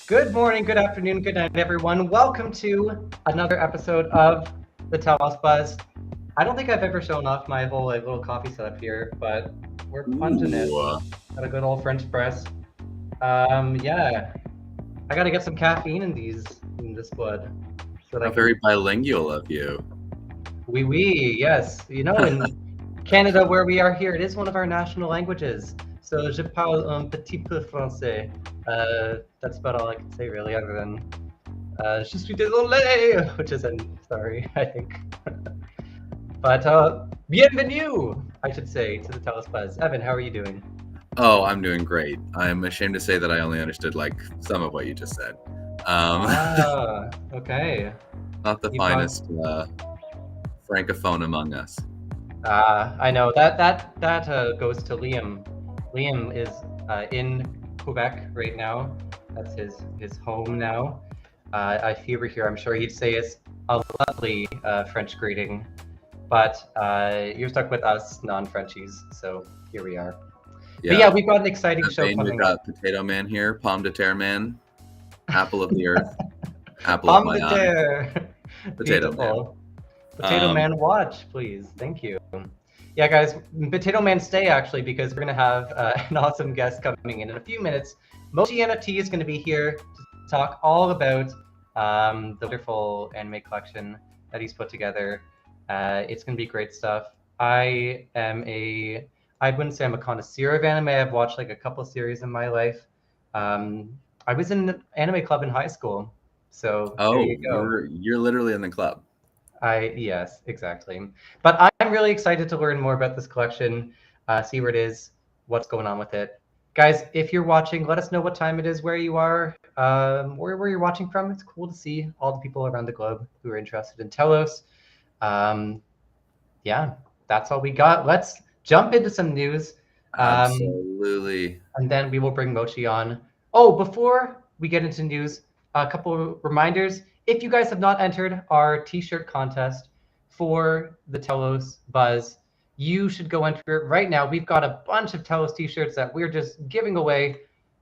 Good morning, good afternoon, good night, everyone. Welcome to another episode of the Telos Buzz. I don't think I've ever shown off my whole little coffee setup here, but we're plunging it. Ooh, Got a good old French press. Yeah, I gotta get some caffeine in this blood, so that how I can. very bilingual of you. Oui, yes. In Canada, where we are here, it is one of our national languages. So je parle un petit peu français. That's about all I can say, really, other than je suis désolé, which is sorry, I think. But bienvenue, I should say, to the Telos Buzz. Evan, how are you doing? Oh, I'm doing great. I'm ashamed to say that I only understood some of what you just said. Okay. Not the You brought. finest francophone among us. I know that goes to Liam. Liam is in Quebec right now. That's his home now. If he were here, I'm sure he'd say it's a lovely French greeting. But you're stuck with us non-Frenchies, so here we are. Yeah. But yeah, we've got an exciting That show vein, we've coming up. got Potato Man here, Pomme de Terre Man, Apple of the Earth, Apple of Pomme my de eye, terre. Potato Man. Beautiful. Potato Man watch, please. Thank you. Yeah, guys, Potato Man stay actually, because we're going to have an awesome guest coming in a few minutes. Mochi NFT is going to be here to talk all about the wonderful anime collection that he's put together. It's going to be great stuff. I wouldn't say I'm a connoisseur of anime. I've watched like a couple series in my life. I was in an anime club in high school, so there Oh, you go. you're literally in the club. Yes, exactly. But I'm really excited to learn more about this collection, see where it is, what's going on with it. Guys, if you're watching, let us know what time it is, where you are, where you're watching from. It's cool to see all the people around the globe who are interested in Telos. Yeah, that's all we got. Let's jump into some news. Absolutely. And then we will bring Mochi on. Oh, before we get into news, a couple of reminders. If you guys have not entered our t-shirt contest for the Telos Buzz, you should go enter it right now. We've got a bunch of Telos t-shirts that we're just giving away,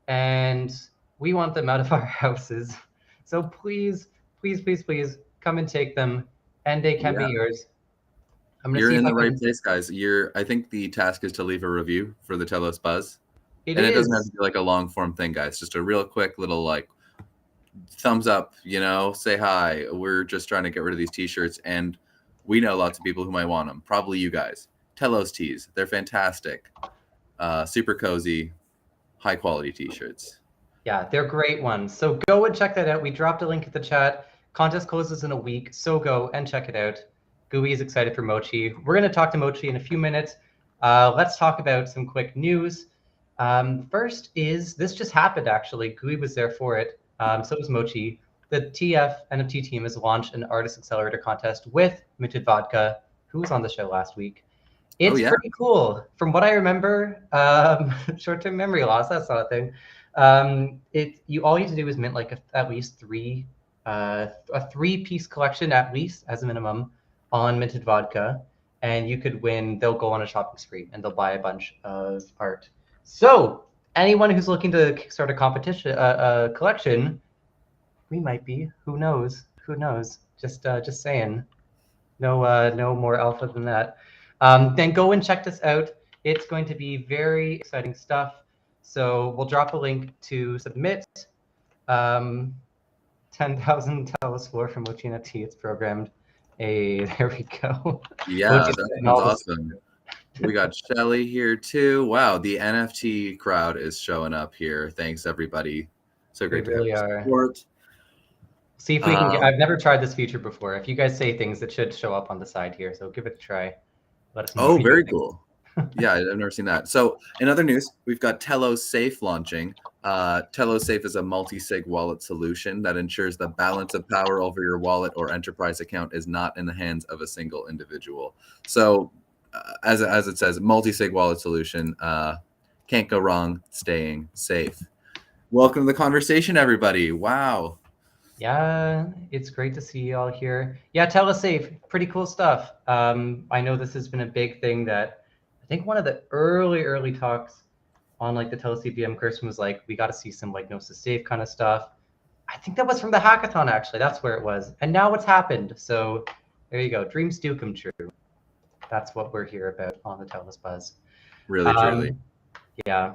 and we want them out of our houses. So please, please, please, please come and take them, and they can be Yeah. yours. I'm gonna You're see if in I the right can. place, guys. I think the task is to leave a review for the Telos Buzz. It And it doesn't have to is. be like a long form thing, guys. Just a real quick little thumbs up, say hi. We're just trying to get rid of these t-shirts, and we know lots of people who might want them. Probably you guys. Telos tees. They're fantastic. Super cozy, high quality t-shirts. Yeah, they're great ones. So go and check that out. We dropped a link in the chat. Contest closes in a week, so go and check it out. Gooey is excited for Mochi. We're going to talk to Mochi in a few minutes. Let's talk about some quick news. First is, this just happened actually. Gooey was there for it. So was Mochi. The TF NFT team has launched an artist accelerator contest with Minted Vodka, who was on the show last week. It's Yeah. pretty cool. From what I remember, short-term memory loss, that's not a thing. You all you have to do is mint like at least a three-piece collection at least as a minimum on Minted Vodka, and you could win. They'll go on a shopping spree and they'll buy a bunch of art. So anyone who's looking to kickstart a competition, a collection, we might be. Who knows? Who knows? Just saying. No more alpha than that. Then go and check this out. It's going to be very exciting stuff. So we'll drop a link to submit. 10,000 Telos floor from Mochi NFT. It's programmed. Hey, there we go. Yeah, Mochi's that putting sounds all this. awesome. We got Shelly here too. Wow, the NFT crowd is showing up here. Thanks everybody. So They great to have really your are. support. See if we can get. I've never tried this feature before. If you guys say things, it should show up on the side here. So give it a try. Let us know Oh, what you very think. cool. Yeah, I've never seen that. So in other news, we've got Telos Safe launching. Telos Safe is a multi-sig wallet solution that ensures the balance of power over your wallet or enterprise account is not in the hands of a single individual. So as it says, multi-sig wallet solution, can't go wrong, staying safe. Welcome to the conversation, everybody. Wow. Yeah, it's great to see you all here. Yeah, Telos Safe, pretty cool stuff. I know this has been a big thing that I think one of the early talks on like the Telos CPM Kirsten was like, we got to see some like Gnosis Safe kind of stuff. I think that was from the hackathon, actually. That's where it was. And now it's happened. So there you go. Dreams do come true. That's what we're here about on the Telos Buzz. Really, truly. Yeah.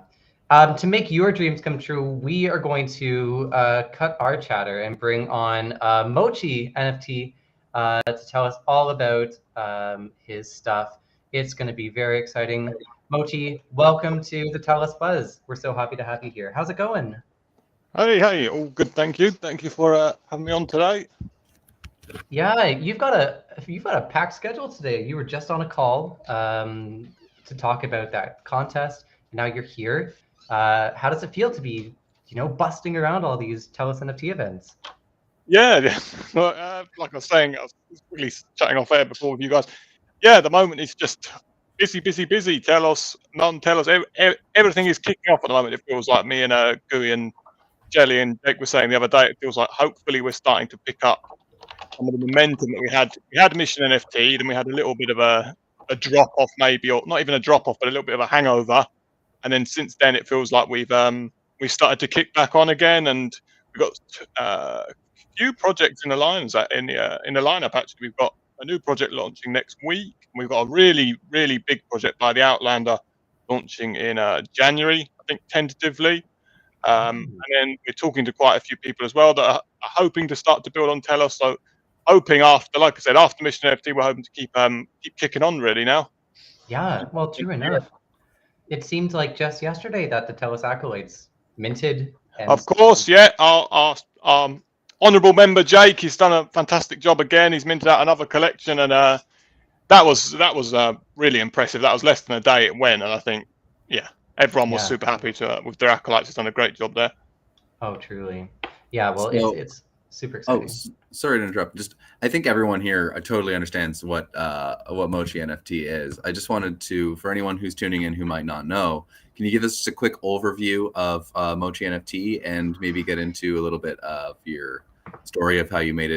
To make your dreams come true, we are going to cut our chatter and bring on Mochi NFT to tell us all about his stuff. It's going to be very exciting. Mochi, welcome to the Telos Buzz. We're so happy to have you here. How's it going? Hey, all good, thank you. Thank you for having me on today. Yeah, you've got a packed schedule today. You were just on a call to talk about that contest. Now you're here. How does it feel to be, busting around all these Telos NFT events? Yeah. Well, like I was saying, I was really chatting off air before with you guys. Yeah, at the moment it's just busy. Telos, non-Telos, everything is kicking off at the moment. It feels like me and Gui and Jelly and Jake were saying the other day. It feels like hopefully we're starting to pick up some of the momentum that we had. We had Mission NFT, then we had a little bit of a drop off, maybe, or not even a drop off, but a little bit of a hangover. And then since then, it feels like we've started to kick back on again, and we've got a few projects in the lineup. Actually, we've got a new project launching next week. We've got a really big project by the Outlander launching in January, I think, tentatively. And then we're talking to quite a few people as well that are hoping to start to build on Telos. So hoping after Mission NFT, we're hoping to keep kicking on really now. Yeah, well, true enough. It seemed like just yesterday that the Telos accolades minted. Of course, yeah. Our honourable member Jake, he's done a fantastic job again. He's minted out another collection, and that was really impressive. That was less than a day it went, and I think, everyone was super happy with their acolytes. He's done a great job there. Oh, truly. Yeah, well, So- it's super exciting. Sorry to interrupt. I think everyone here totally understands what Mochi NFT is. I just wanted to, for anyone who's tuning in who might not know, can you give us just a quick overview of Mochi NFT and maybe get into a little bit of your story of how you made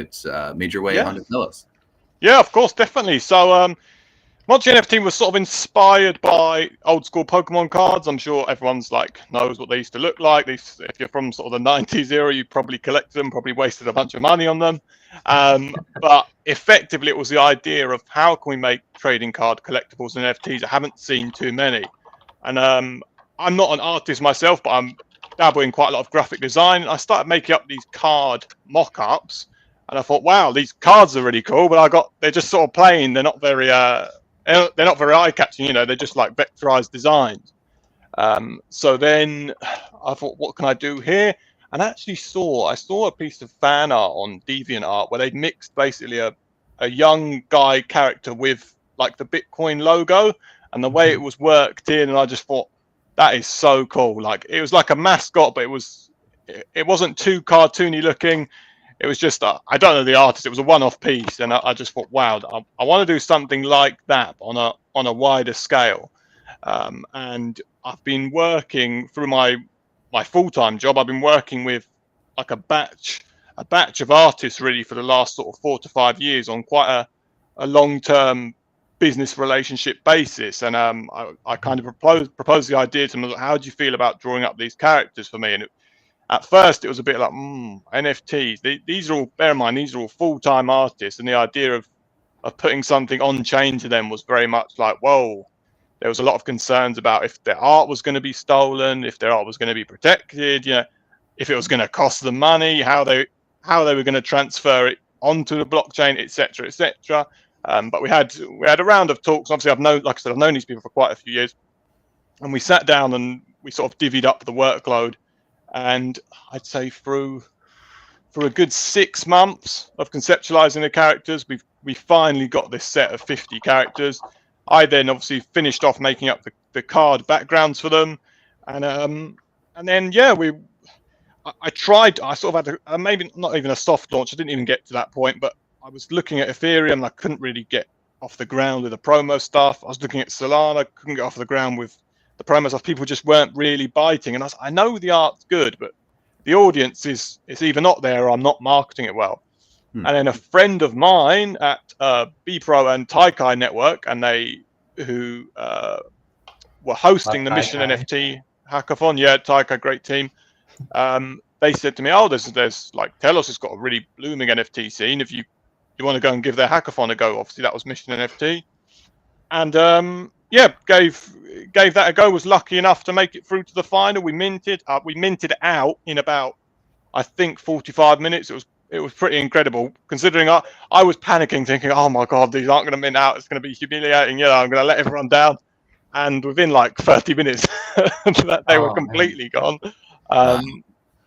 your way onto Telos? Yeah, of course, definitely. So Mochi NFT was sort of inspired by old school Pokemon cards. I'm sure everyone's knows what they used to look like. If you're from sort of the 90s era, you probably collected them, probably wasted a bunch of money on them. But effectively, it was the idea of how can we make trading card collectibles and NFTs. I haven't seen too many. And I'm not an artist myself, but I'm dabbling quite a lot of graphic design. And I started making up these card mock-ups. And I thought, wow, these cards are really cool, but they're just sort of plain. They're not very eye-catching, they're just like vectorized designs. So then I thought, what can I do here? And I actually saw a piece of fan art on DeviantArt where they'd mixed basically a young guy character with like the Bitcoin logo and the way it was worked in, and I just thought, that is so cool. Like, it was like a mascot, but it wasn't too cartoony looking. It was just, I don't know the artist. It was a one-off piece, and I just thought, wow, I want to do something like that on a wider scale. And I've been working through my full-time job. I've been working with like a batch of artists really for the last sort of 4 to 5 years on quite a long-term business relationship basis. And I kind of proposed the idea to them, how do you feel about drawing up these characters for me? And at first, it was a bit like, NFTs. These are all, bear in mind, these are all full-time artists, and the idea of putting something on chain to them was very much like, whoa. There was a lot of concerns about if their art was going to be stolen, if their art was going to be protected, if it was going to cost them money, how they were going to transfer it onto the blockchain, etc., etc. But we had a round of talks. Obviously, I've known these people for quite a few years, and we sat down and we sort of divvied up the workload. And I'd say through a good 6 months of conceptualizing the characters, we finally got this set of 50 characters. I then obviously finished off making up the card backgrounds for them, and then I tried. I sort of had maybe not even a soft launch. I didn't even get to that point, but I was looking at Ethereum and I couldn't really get off the ground with the promo stuff. I was looking at Solana, couldn't get off the ground with the promo stuff. People just weren't really biting, and I know the art's good, but the audience is either not there or I'm not marketing it well. And then a friend of mine at BPro and Taikai Network, and who were hosting the Mission NFT hackathon. Yeah, Taikai, great team. they said to me, "Oh, there's like Telos has got a really blooming NFT scene. If you want to go and give their hackathon a go." Obviously, that was Mission NFT, and yeah, gave that a go. Was lucky enough to make it through to the final. We minted it out in about, I think, 45 minutes. It was pretty incredible, considering I was panicking, thinking, "Oh my god, these aren't going to mint out. It's going to be humiliating. You know, I'm going to let everyone down." And within like 30 minutes, they were completely gone,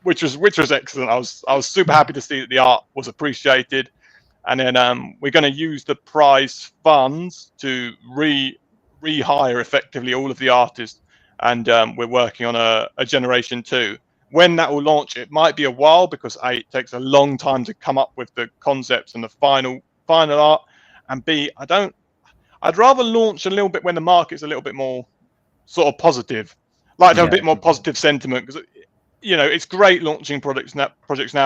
which was excellent. I was super happy to see that the art was appreciated, and then we're going to use the prize funds to rehire effectively all of the artists, and we're working on a generation 2. When that will launch, it might be a while, because A, it takes a long time to come up with the concepts and the final art, and B, I'd rather launch a little bit when the market's a little bit more sort of positive, like to have a bit more positive sentiment, because you know it's great launching projects now,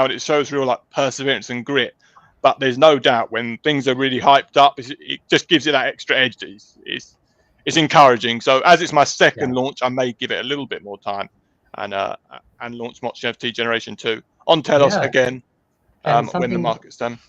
and it shows real like perseverance and grit. But there's no doubt when things are really hyped up, it just gives it that extra edge. It's encouraging. So as it's my second launch, I may give it a little bit more time, and launch Mochi NFT Generation 2 on Telos again when the market's done.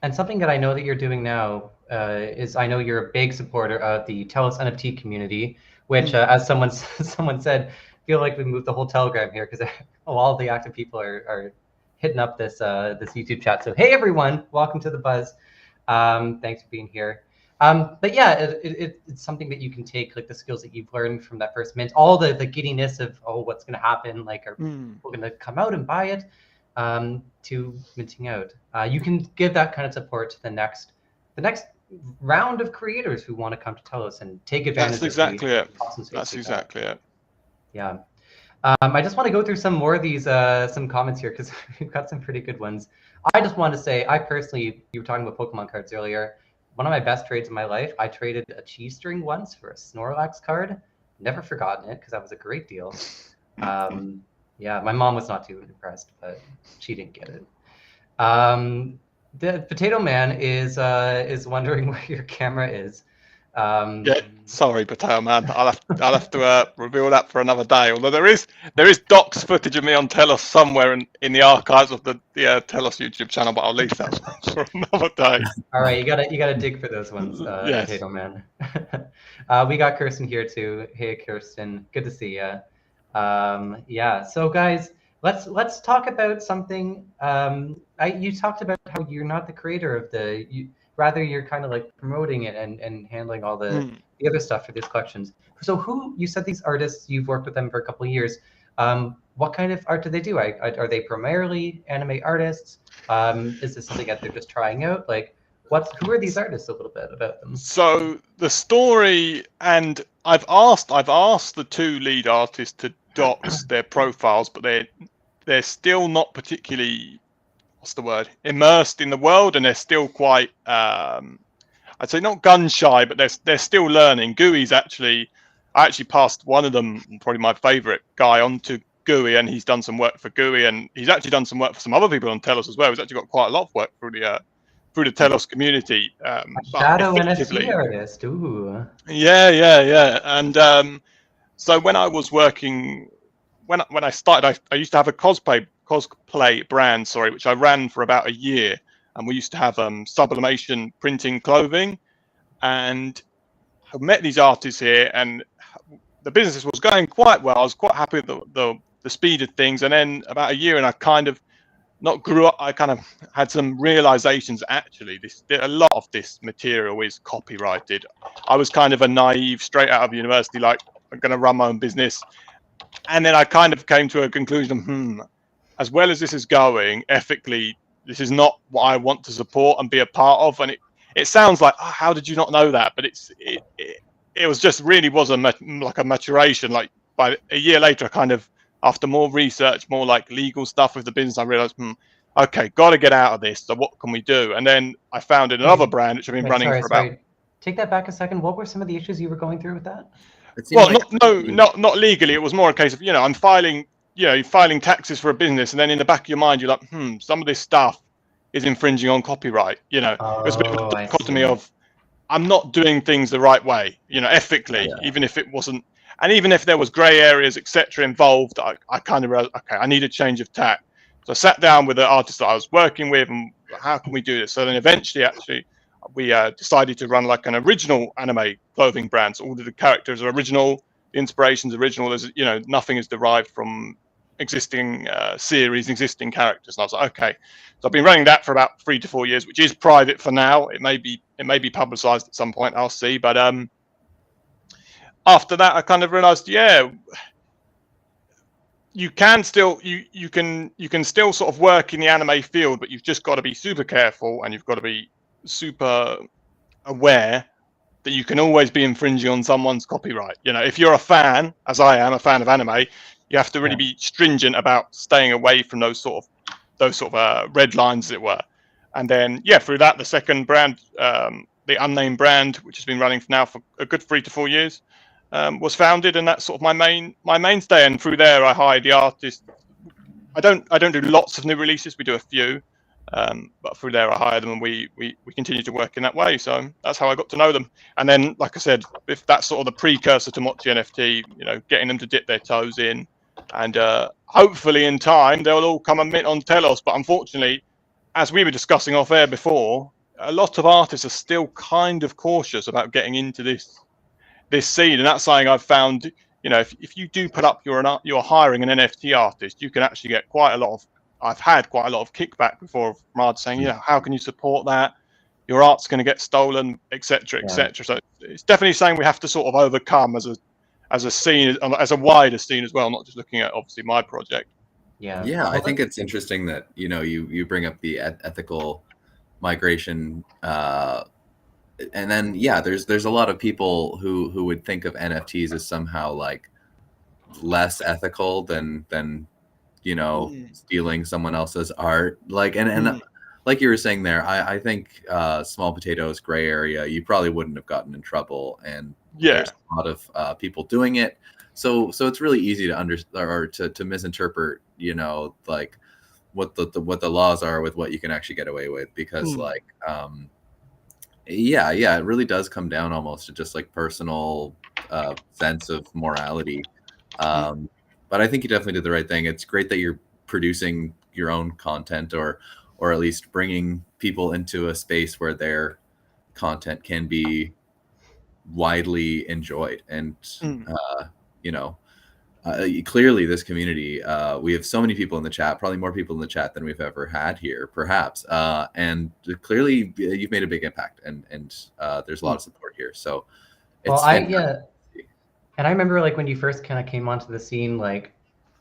And something that I know that you're doing now is, I know you're a big supporter of the Telos NFT community, which, as someone said, I feel like we moved the whole Telegram here, because all of the active people are hitting up this YouTube chat. So hey everyone, welcome to the Buzz. Thanks for being here. But yeah, it's something that you can take, like the skills that you've learned from that first mint, all the giddiness of, oh, what's going to happen, like are people going to come out and buy it, to minting out. You can give that kind of support to the next round of creators who want to come to Telos and take advantage. That's exactly it. That's exactly it. Yeah. I just want to go through some more of these some comments here, because we've got some pretty good ones. I just want to say, I personally, you were talking about Pokemon cards earlier. One of my best trades in my life, I traded a cheese string once for a Snorlax card. Never forgotten it, because that was a great deal. Yeah, my mom was not too impressed, but she didn't get it. The Potato Man is wondering where your camera is. Yeah, sorry, Potato Man. I'll have to reveal that for another day. Although there is docs footage of me on Telos somewhere in the archives of the Telos YouTube channel, but I'll leave that for another day. All right, you gotta dig for those ones, yes. Potato Man. We got Kirsten here too. Hey, Kirsten, good to see you. Yeah, so guys, let's talk about something. You talked about how you're not the creator of rather you're kind of like promoting it and handling all the other stuff for these collections. So you said these artists, you've worked with them for a couple of years. What kind of art do they do? Are they primarily anime artists? Is this something that they're just trying out? Like, who are these artists? A little bit about them. So the story, and I've asked the 2 lead artists to dox their profiles, but they're still not particularly, what's the word, immersed in the world, and they're still quite, I'd say not gun shy, but they're still learning. I actually passed one of them, probably my favorite guy, on to GUI, and he's done some work for GUI, and he's actually done some work for some other people on Telos as well. He's actually got quite a lot of work through the Telos community. Shadow NFT artist, ooh. Yeah. And so when I was working, when I started, I used to have a cosplay brand, which I ran for about a year, and we used to have sublimation printing clothing, and I met these artists here, and the business was going quite well. I was quite happy with the speed of things, and then about a year, and I kind of not grew up. I kind of had some realizations. Actually, a lot of this material is copyrighted. I was kind of a naive, straight out of university, like I'm going to run my own business, and then I kind of came to a conclusion. As well as this is going, ethically, this is not what I want to support and be a part of. And it sounds like, oh, how did you not know that? But it was just really was like a maturation. Like by a year later, I kind of, after more research, more like legal stuff with the business, I realized, okay, got to get out of this. So what can we do? And then I founded another brand, which I've been running for about. Take that back a second. What were some of the issues you were going through with that? Well, not legally. It was more a case of, I'm filing taxes for a business, and then in the back of your mind, you're like, some of this stuff is infringing on copyright. It was a bit of a dichotomy of, I'm not doing things the right way, ethically, even if it wasn't. And even if there was grey areas, etc., involved, I kind of realized, okay, I need a change of tack. So I sat down with the artist that I was working with, and how can we do this? So then eventually, actually, we decided to run like an original anime clothing brand. So all of the characters are original, the inspiration's original. There's, you know, nothing is derived from existing series, existing characters. And I was like, okay. So I've been running that for about 3 to 4 years, which is private for now. It may be publicized at some point. I'll see. But after that, I kind of realized, yeah, you can still you can still sort of work in the anime field, but you've just got to be super careful, and you've got to be super aware that you can always be infringing on someone's copyright. You know, if you're a fan, as I am a fan of anime, you have to really be stringent about staying away from those sort of red lines, as it were. And then through that, the second brand, the unnamed brand, which has been running now for a good 3 to 4 years, was founded, and that's sort of my mainstay. And through there, I hire the artists. I don't do lots of new releases. We do a few, but through there, I hire them, and we continue to work in that way. So that's how I got to know them. And then, like I said, if that's sort of the precursor to Mochi NFT, you know, getting them to dip their toes in, and hopefully in time they'll all come and mint on Telos. But unfortunately, as we were discussing off air before, a lot of artists are still kind of cautious about getting into this scene, and that's something I've found. You know, if you do put up you're hiring an NFT artist, you can actually get quite a lot of. I've had quite a lot of kickback before from artists saying, yeah, how can you support that? Your art's going to get stolen, etc., etc. So it's definitely something we have to sort of overcome as a scene, as a wider scene as well, not just looking at obviously my project. Yeah, I think it's interesting that, you know, you bring up the ethical migration. And then there's a lot of people who would think of NFTs as somehow like less ethical than you know, stealing someone else's art. Like and like you were saying there, I think small potatoes, gray area, you probably wouldn't have gotten in trouble, and there's a lot of people doing it. So it's really easy to misinterpret, you know, like what the laws are with what you can actually get away with, because like it really does come down almost to just like personal sense of morality. But I think you definitely did the right thing. It's great that you're producing your own content, or at least bringing people into a space where their content can be widely enjoyed. And you know, clearly this community, we have so many people in the chat, probably more people in the chat than we've ever had here, perhaps. And clearly you've made a big impact, and there's a lot of support here. So it's and I remember like when you first kind of came onto the scene, like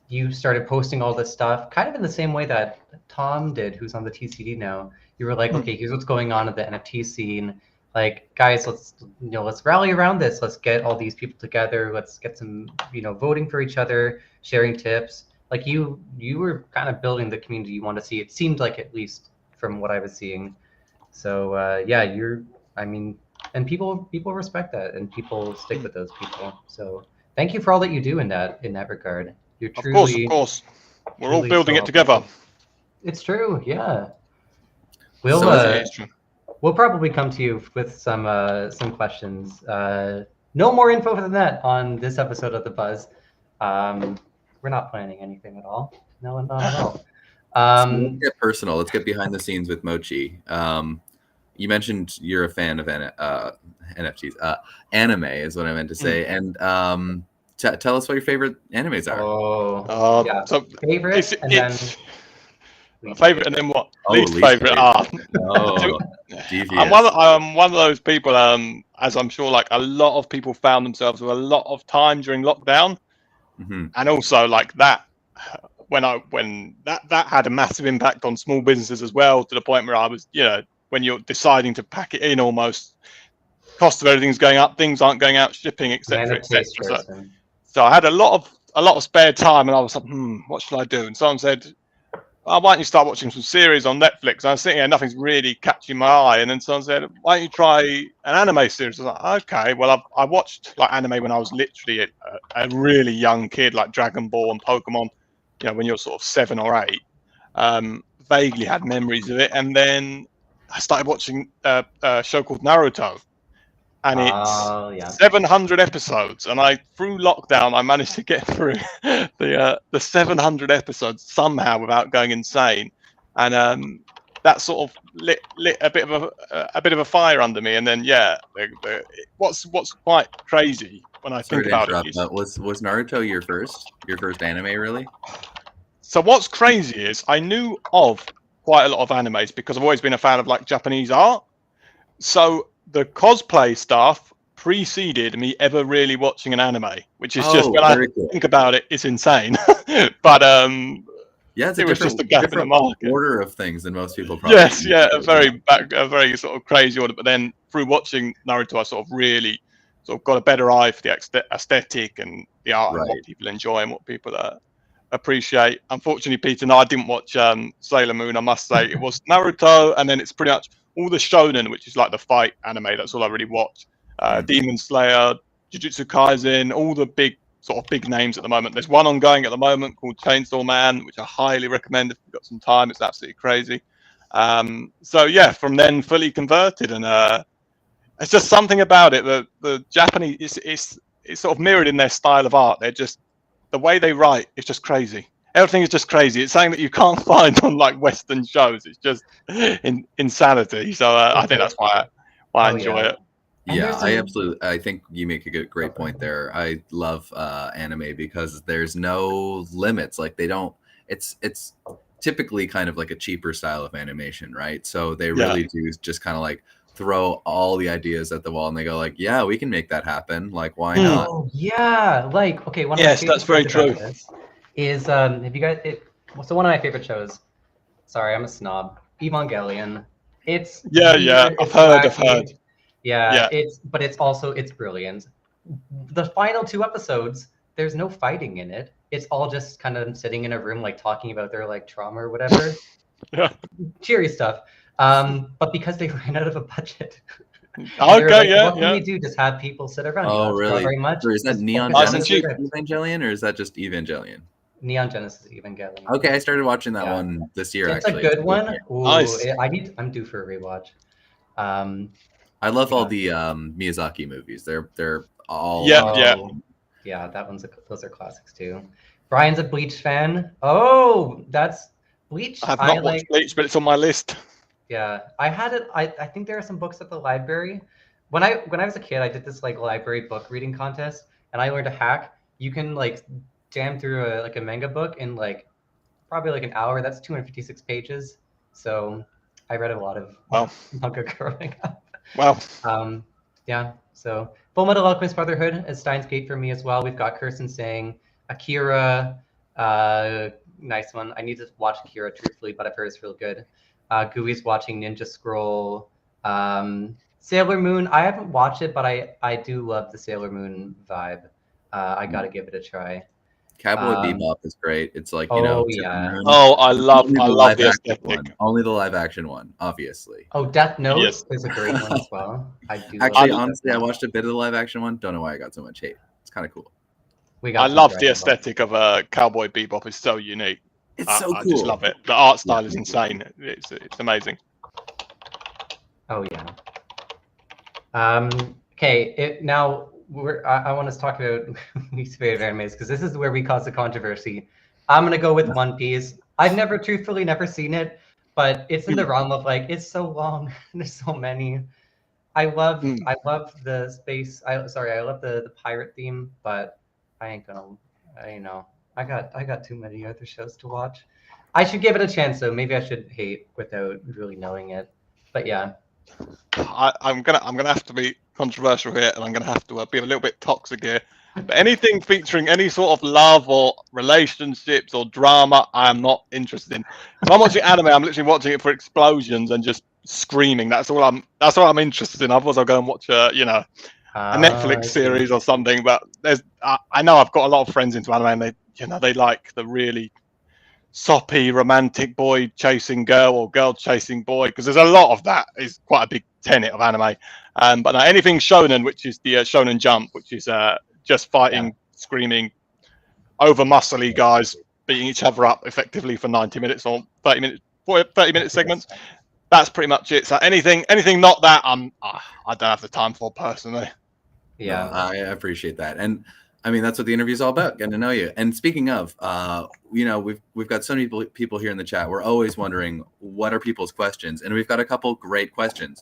you started posting all this stuff kind of in the same way that Tom did, who's on the TCD now. You were like, okay, here's what's going on at the NFT scene. Like, guys, let's rally around this. Let's get all these people together. Let's get some, you know, voting for each other, sharing tips. Like you were kind of building the community you want to see. It seemed like, at least from what I was seeing. So and people respect that, and people stick with those people. So thank you for all that you do in that regard. You're truly, of course, we're all building it together. It's true, yeah. We'll probably come to you with some questions. No more info than that on this episode of The Buzz. We're not planning anything at all. No, not at all. So let's get personal. Let's get behind the scenes with Mochi. You mentioned you're a fan of NFTs. Anime is what I meant to say. And tell us what your favorite animes are. So favorite, and then favorite, and then what? Least favorite. I'm one of those people. As I'm sure, like a lot of people found themselves with a lot of time during lockdown, and also like that. When that had a massive impact on small businesses as well, to the point where I was, you know, when you're deciding to pack it in, almost cost of everything's going up, things aren't going out, shipping, etc., etc. So I had a lot of spare time, and I was like, what should I do? And someone said, why don't you start watching some series on Netflix? And I was sitting here, nothing's really catching my eye. And then someone said, why don't you try an anime series? I was like, okay, well, I watched like anime when I was literally a really young kid, like Dragon Ball and Pokemon, you know, when you're sort of 7 or 8. Vaguely had memories of it. And then I started watching a show called Naruto. and it's Oh, yeah. 700 episodes. And through lockdown, I managed to get through the 700 episodes somehow without going insane. And that sort of lit a bit of a fire under me. And then what's quite crazy when I Sorry think to about it interrupt, is, but was Naruto your first anime, really? so what's crazy is I knew of quite a lot of animes because I've always been a fan of like Japanese art. So the cosplay stuff preceded me ever really watching an anime, which is just, when I Very cool. think about it, it's insane. But Yeah, it's it was just a gap in the market. order of things than most people probably. Yes, yeah, a very sort of crazy order. But then through watching Naruto, I sort of really sort of got a better eye for the aesthetic and the art and what people enjoy and what people appreciate. Unfortunately, Peter and I didn't watch Sailor Moon. I must say, it was Naruto, and then it's pretty much all the shonen, which is like the fight anime. That's all I really watch. Demon Slayer, Jujutsu Kaisen, all the big names at the moment. There's one ongoing at the moment called Chainsaw Man, which I highly recommend if you've got some time. It's absolutely crazy. So yeah, from then fully converted, and it's just something about it. The Japanese, it's sort of mirrored in their style of art. They're just, the way they write is just crazy. Everything is just crazy. It's something that you can't find on like Western shows. It's just insanity. So I think that's why I enjoy it. Yeah, I think you make a great point there. I love anime because there's no limits. Like it's typically kind of like a cheaper style of animation, right? So they really do just kind of like throw all the ideas at the wall, and they go like, yeah, we can make that happen. Like, why not? Oh, yeah. Like, okay, one of my favorite that's very true. Is have you guys so one of my favorite shows, sorry, I'm a snob, Evangelion. It's I've heard. Yeah, it's brilliant. The final 2 episodes, there's no fighting in it. It's all just kind of sitting in a room, like talking about their like trauma or whatever. Cheery stuff. But because they ran out of a budget, what can we do? Just have people sit around. Oh, really? Very much. Or is that Neon Genesis Evangelion, or is that just Evangelion? Neon Genesis Evangelion. Okay, I started watching that one this year. It's actually a good one. Ooh, nice. I'm due for a rewatch. I love all the Miyazaki movies. They're all yeah. Those are classics too. Brian's a Bleach fan. Oh, that's Bleach. I have not watched Bleach, but it's on my list. Yeah, I had it. I think there are some books at the library. When I was a kid, I did this like library book reading contest, and I learned a hack. You can like jam through a manga book in like probably like an hour. That's 256 pages. So I read a lot of manga growing up. Wow. Yeah. So Full Metal Alchemist Brotherhood is Steins Gate for me as well. We've got Kirsten saying Akira, nice one. I need to watch Akira truthfully, but I've heard it's real good. Gooey's watching Ninja Scroll. Sailor Moon, I haven't watched it, but I do love the Sailor Moon vibe. I gotta give it a try. Cowboy Bebop is great. It's like, I love the aesthetic. One. Only the live action one, obviously. Oh, Death Note is a great one as well. Honestly, I watched a bit of the live action one. Don't know why I got so much hate. It's kind of cool. I love the aesthetic of Cowboy Bebop. It's so unique. It's so cool. I just love it. The art style is insane. It's amazing. Oh yeah. Okay. Now I want to talk about least favorite animes because this is where we cause the controversy. I'm gonna go with One Piece. I've truthfully never seen it, but it's in the realm of like it's so long. There's so many. I love the space. I love the pirate theme, but I ain't gonna. I got too many other shows to watch. I should give it a chance though. Maybe I should hate without really knowing it. But yeah. I'm gonna have to be controversial here, and I'm gonna have to be a little bit toxic here. But anything featuring any sort of love or relationships or drama, I am not interested in. If I'm watching anime, I'm literally watching it for explosions and just screaming. That's all I'm interested in. Otherwise, I'll go and watch a Netflix series or something. But I know I've got a lot of friends into anime, and they like the really soppy romantic boy chasing girl or girl chasing boy, because there's a lot of that. Is quite a big tenet of anime. But now anything shonen, which is the Shonen Jump, which is just fighting, screaming, over muscly guys beating each other up effectively for 90 minutes or 30 minute segments. that's pretty much it. So anything not that, I don't have the time for personally. Yeah, no, I appreciate that, and I mean that's what the interview is all about, getting to know you. And speaking of, we've got so many people here in the chat. We're always wondering what are people's questions, and we've got a couple great questions.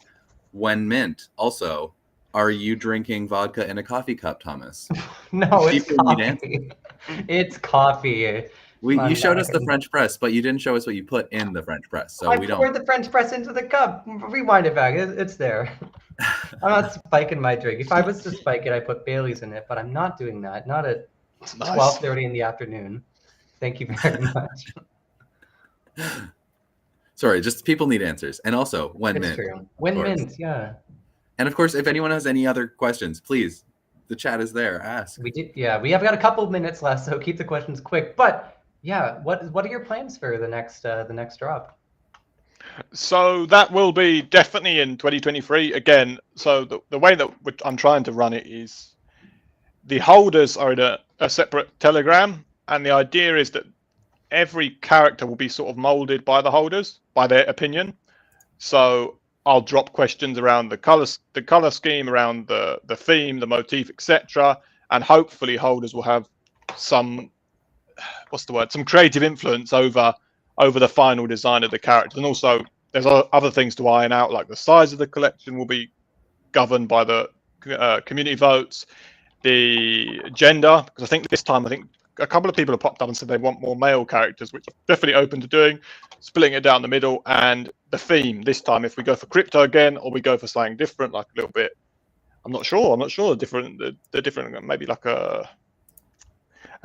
When mint, also, are you drinking vodka in a coffee cup, Thomas? No, it's People need coffee. It's coffee. You showed us the French press, but you didn't show us what you put in the French press. So I we don't. poured the French press into the cup. Rewind it back. It's there. I'm not spiking my drink. If I was to spike it, I put Bailey's in it, but I'm not doing that. Not at 12:30 in the afternoon. Thank you very much. Sorry, just people need answers. And also, when mint. True. When mint, yeah. And of course, if anyone has any other questions, please, the chat is there. Ask. We have got a couple of minutes left, so keep the questions quick. But yeah, what are your plans for the next drop? So that will be definitely in 2023 again. So the way that I'm trying to run it is the holders are in a separate Telegram, and the idea is that every character will be sort of molded by the holders, by their opinion. So I'll drop questions around the color scheme, around the theme, the motif, etc., and hopefully holders will have some creative influence over the final design of the character. And also there's other things to iron out, like the size of the collection will be governed by the community votes, the gender, because I think this time a couple of people have popped up and said they want more male characters, which I'm definitely open to doing, splitting it down the middle. And the theme this time, if we go for crypto again or we go for something different, like a little bit, I'm not sure the different maybe like a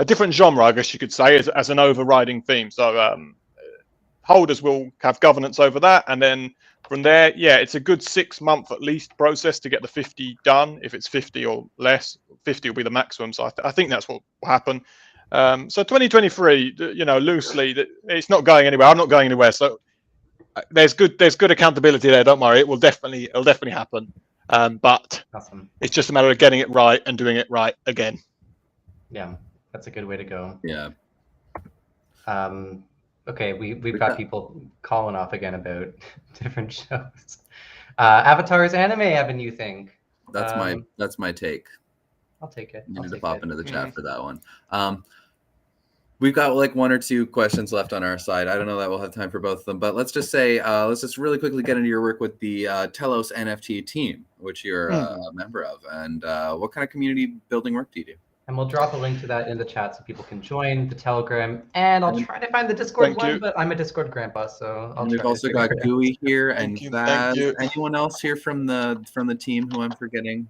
different genre, I guess you could say, as an overriding theme. So holders will have governance over that, and then from there, yeah, it's a good 6 month at least process to get the 50 done. If it's 50 or less, 50 will be the maximum. So I think that's what will happen. So 2023, loosely, it's not going anywhere. I'm not going anywhere. So there's good accountability there. Don't worry, it'll definitely happen. But awesome. It's just a matter of getting it right and doing it right again. Yeah, that's a good way to go. Yeah. Okay, we've got people calling off again about different shows. Avatar's anime Avenue, you think? That's my take. I'll take it. You need to pop into the chat for that one. We've got like 1 or 2 questions left on our side. I don't know that we'll have time for both of them, but let's just say, let's just really quickly get into your work with the Telos NFT team, which you're a member of, and what kind of community building work do you do? And we'll drop a link to that in the chat so people can join the Telegram. And I'll try to find the Discord one, but I'm a Discord grandpa, so I'll try. We've also got Gooey here and Vaz. Anyone else here from the team who I'm forgetting?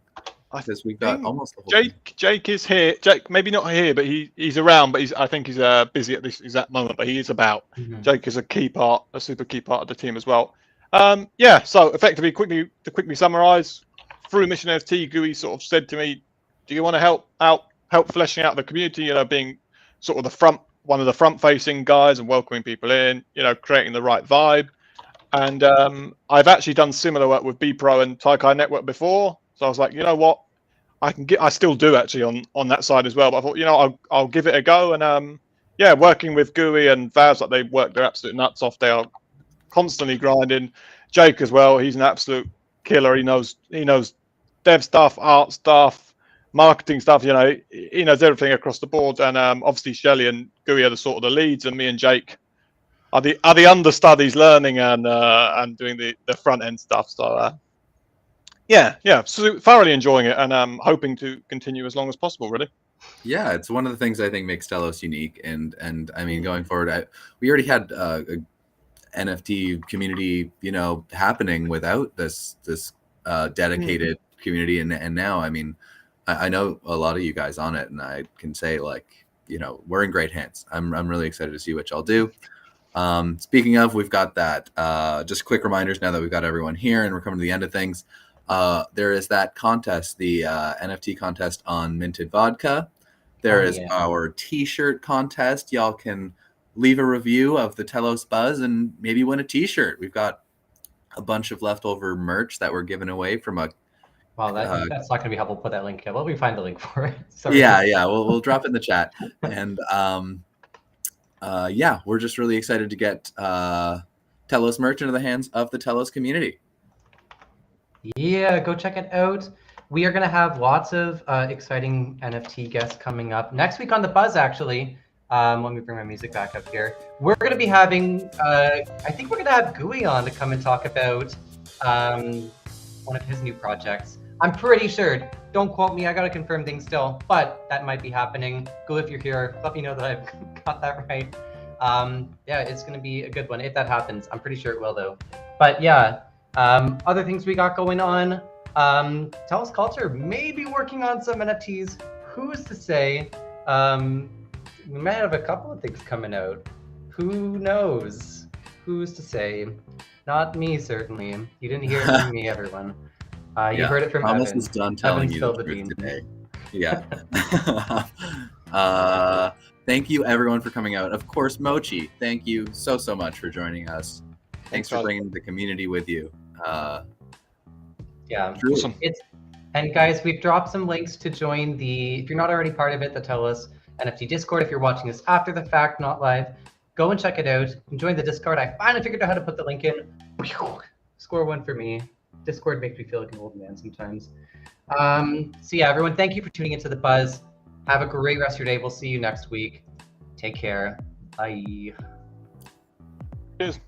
Because we've got almost the whole Jake is here. Jake, maybe not here, but he's around. But I think he's busy at this exact moment. But he is about. Jake is a super key part of the team as well. Yeah. So effectively, quickly summarize, through Mission NFT, Gooey sort of said to me, "Do you want to help fleshing out the community? Being sort of one of the front-facing guys and welcoming people in. Creating the right vibe." And I've actually done similar work with BPro and Taikai Network before. So I was like, you know what, I still do actually on that side as well. But I thought, I'll give it a go. And yeah, working with Gooey and Vaz, like they work their absolute nuts off. They are constantly grinding. Jake as well, he's an absolute killer. He knows dev stuff, art stuff, marketing stuff. He knows everything across the board. And obviously Shelley and Gooey are the sort of the leads, and me and Jake are the understudies, learning and doing the front end stuff. So. Yeah, so thoroughly enjoying it, and hoping to continue as long as possible, really. Yeah, it's one of the things I think makes Telos unique, and I mean, going forward, we already had a NFT community, happening without this dedicated community, and now, I mean, I know a lot of you guys on it, and I can say, like, we're in great hands. I'm really excited to see what y'all do. Speaking of, we've got that. Just quick reminders now that we've got everyone here, and we're coming to the end of things. There is that contest, the NFT contest on Minted Vodka. There is our T-shirt contest. Y'all can leave a review of the Telos Buzz and maybe win a T-shirt. We've got a bunch of leftover merch that we're giving away from a. Wow, that's not going to be helpful. Put that link here. Well, we find the link for it. Sorry. Yeah. We'll drop it in the chat. And yeah, we're just really excited to get Telos merch into the hands of the Telos community. Yeah, go check it out. We are going to have lots of exciting NFT guests coming up next week on the Buzz, actually. Let me bring my music back up here. We're going to be having, I think we're going to have Gooey on to come and talk about one of his new projects. I'm pretty sure. Don't quote me. I got to confirm things still, but that might be happening. Gooey, if you're here, let me know that I've got that right. Yeah, it's going to be a good one if that happens. I'm pretty sure it will, though. But yeah, other things we got going on. Telos Culture may be working on some NFTs. Who's to say? We might have a couple of things coming out. Who knows? Who's to say? Not me, certainly. You didn't hear it from me, everyone. You heard it from Thomas Evan. is done telling Evan you the spilled the truth beans. today. Yeah. Thank you, everyone, for coming out. Of course, Mochi, thank you so much for joining us. Thanks for bringing the community with you. Yeah, awesome. And guys, we've dropped some links to join if you're not already part of it, the Telos NFT Discord. If you're watching this after the fact, not live, go and check it out and join the Discord. I finally figured out how to put the link in. Score one for me. Discord makes me feel like an old man sometimes. So yeah, everyone, thank you for tuning into the Buzz. Have a great rest of your day. We'll see you next week. Take care. Bye. Cheers.